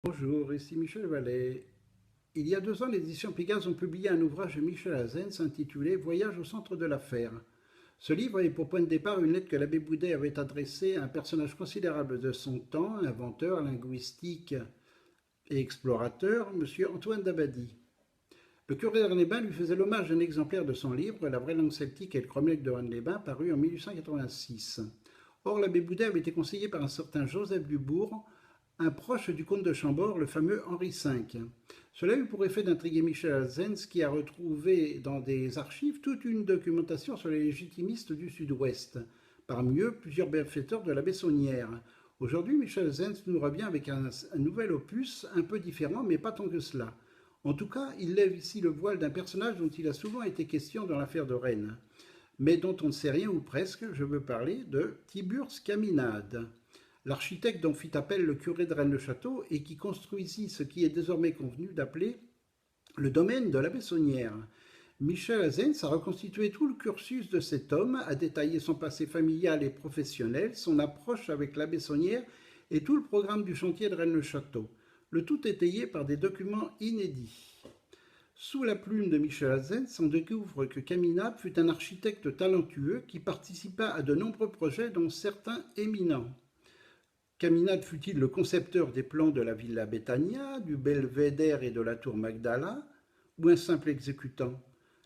Bonjour, ici Michel Vallet. Il y a 2 ans, les éditions Pégase ont publié un ouvrage de Michel Azens intitulé Voyage au centre de l'affaire. Ce livre avait pour point de départ une lettre que l'abbé Boudet avait adressée à un personnage considérable de son temps, inventeur, linguistique et explorateur, M. Antoine Dabadie. Le curé de Rennes-les-Bains lui faisait l'hommage d'un exemplaire de son livre La vraie langue celtique et le cromlech de Rennes-les-Bains, paru en 1886. Or, l'abbé Boudet avait été conseillé par un certain Joseph Dubourg, un proche du comte de Chambord, le fameux Henri V. Cela eut pour effet d'intriguer Michel Azens, qui a retrouvé dans des archives toute une documentation sur les légitimistes du Sud-Ouest, parmi eux plusieurs bienfaiteurs de la Bessonnière. Aujourd'hui, Michel Azens nous revient avec un nouvel opus un peu différent, mais pas tant que cela. En tout cas, il lève ici le voile d'un personnage dont il a souvent été question dans l'affaire de Rennes, mais dont on ne sait rien ou presque. Je veux parler de Tiburce Caminade, l'architecte dont fit appel le curé de Rennes-le-Château et qui construisit ce qui est désormais convenu d'appeler le domaine de la Bessonnière. Michel Azens a reconstitué tout le cursus de cet homme, a détaillé son passé familial et professionnel, son approche avec la Bessonnière et tout le programme du chantier de Rennes-le-Château. Le tout étayé par des documents inédits. Sous la plume de Michel Azens, on découvre que Caminade fut un architecte talentueux qui participa à de nombreux projets, dont certains éminents. Caminade fut-il le concepteur des plans de la Villa Betania, du belvédère et de la tour Magdala, ou un simple exécutant?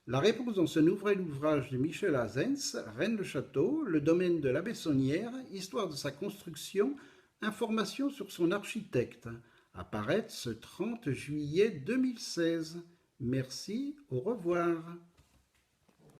La réponse dans ce nouvel ouvrage de Michel Azens, Rennes-le-Château, le domaine de la Bessonnière, histoire de sa construction, information sur son architecte, apparaître ce 30 juillet 2016. Merci, au revoir.